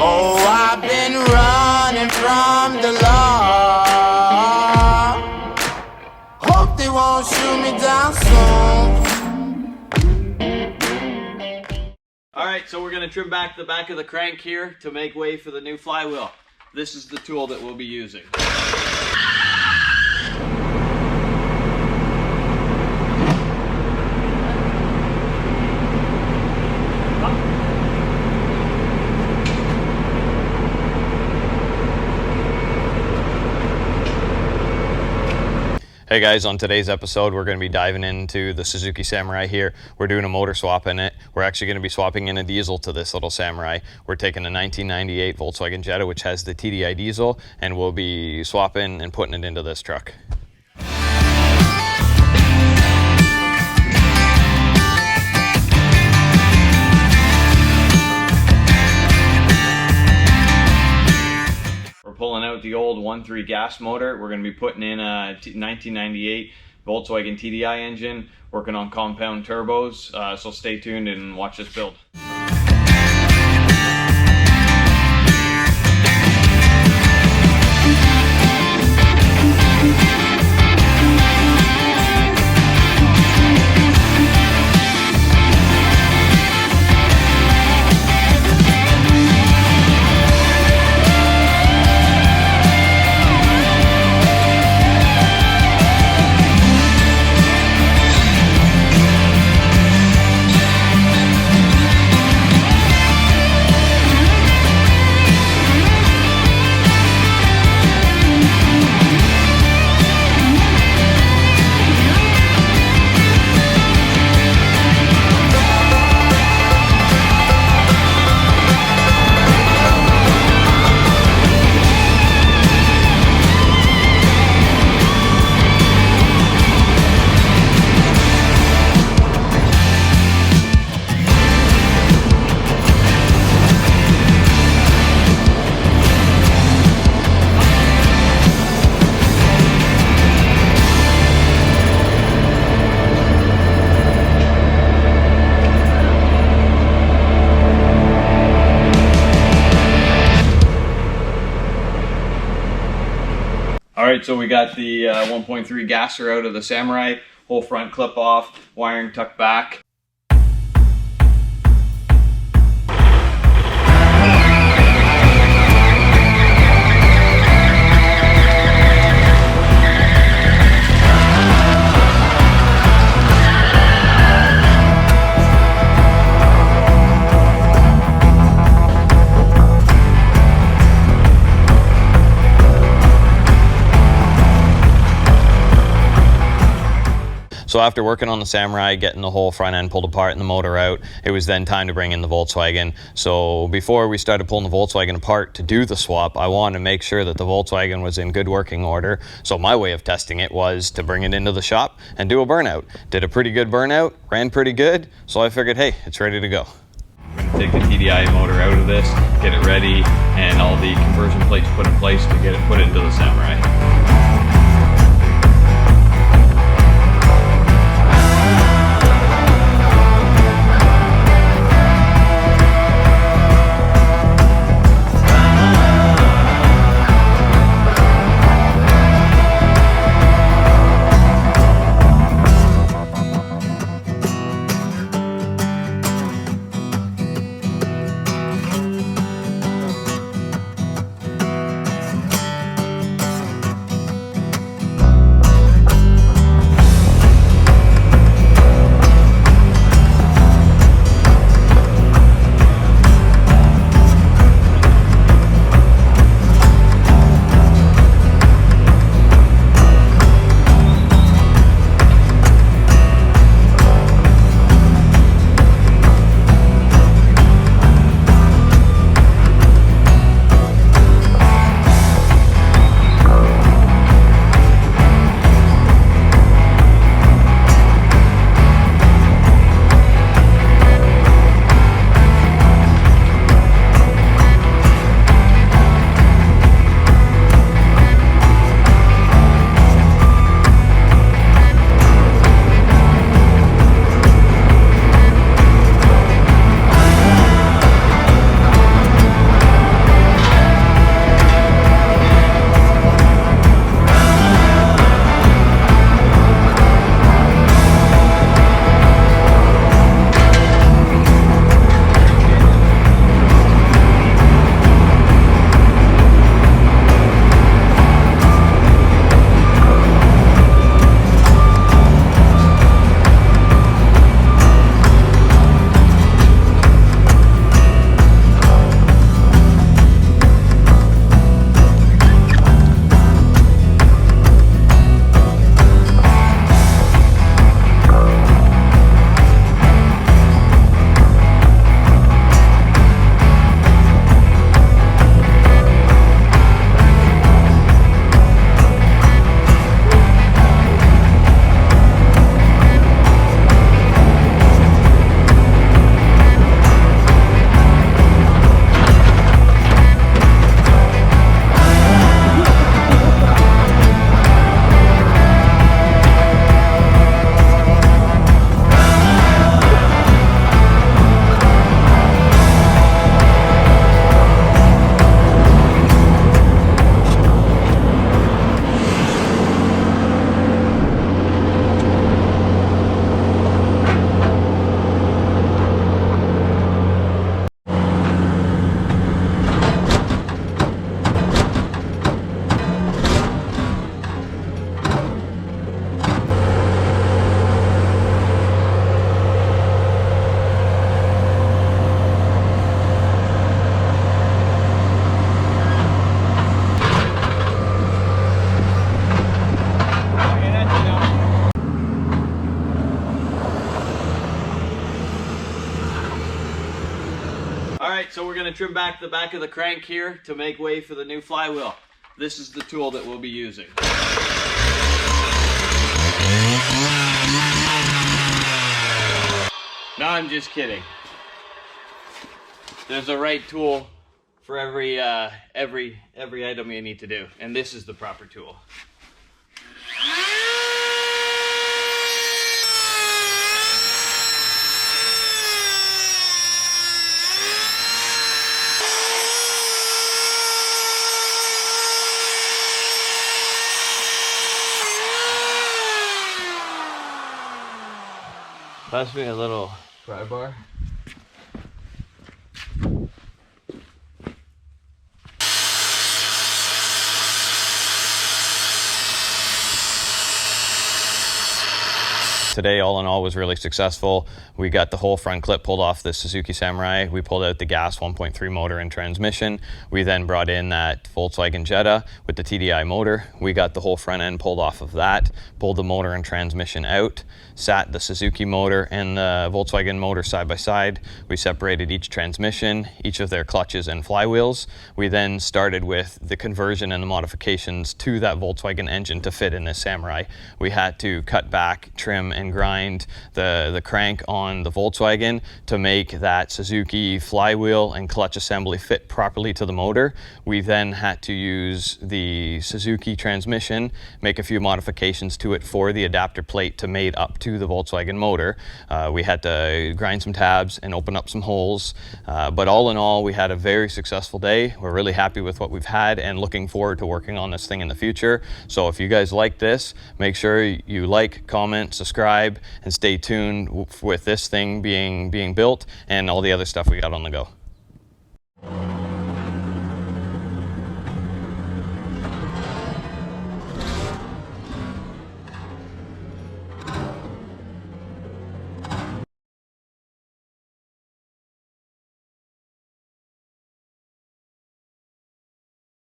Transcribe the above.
Oh, I've been running from the law. Hope they won't shoot me down soon. Alright, so we're going to trim back the back of the crank here to make way for the new flywheel. This is the tool that we'll be using. Hey guys, on today's episode we're going to be diving into the Suzuki Samurai here. We're doing a motor swap in it. We're actually going to be swapping in a diesel to this little Samurai. We're taking a 1998 Volkswagen Jetta which has the TDI diesel, and we'll be swapping and putting it into this truck. Pulling out the old 1.3 gas motor. We're going to be putting in a 1998 Volkswagen TDI engine, working on compound turbos, so stay tuned and watch this build. Alright, so we got the 1.3 gasser out of the Samurai, whole front clip off, wiring tucked back. So after working on the Samurai, getting the whole front end pulled apart and the motor out, it was then time to bring in the Volkswagen. So before we started pulling the Volkswagen apart to do the swap, I wanted to make sure that the Volkswagen was in good working order. So my way of testing it was to bring it into the shop and do a burnout. Did a pretty good burnout, ran pretty good, so I figured, hey, it's ready to go. I'm going to take the TDI motor out of this, get it ready, and all the conversion plates put in place to get it put into the Samurai. trim back the back of the crank here to make way for the new flywheel. This is the tool that we'll be using. No, I'm just kidding. There's a right tool for every item you need to do, and this is the proper tool. Pass me a little pry bar. Today, all in all, was really successful. We got the whole front clip pulled off the Suzuki Samurai. We pulled out the gas 1.3 motor and transmission. We then brought in that Volkswagen Jetta with the TDI motor. We got the whole front end pulled off of that, pulled the motor and transmission out, sat the Suzuki motor and the Volkswagen motor side by side. We separated each transmission, each of their clutches and flywheels. We then started with the conversion and the modifications to that Volkswagen engine to fit in this Samurai. We had to cut back, trim, and grind the crank on the Volkswagen to make that Suzuki flywheel and clutch assembly fit properly to the motor. We then had to use the Suzuki transmission, make a few modifications to it for the adapter plate to mate up to the Volkswagen motor. We had to grind some tabs and open up some holes, but all in all, we had a very successful day. We're really happy with what we've had and looking forward to working on this thing in the future. So if you guys like this, make sure you like, comment, subscribe, and stay tuned with this thing being built and all the other stuff we got on the go.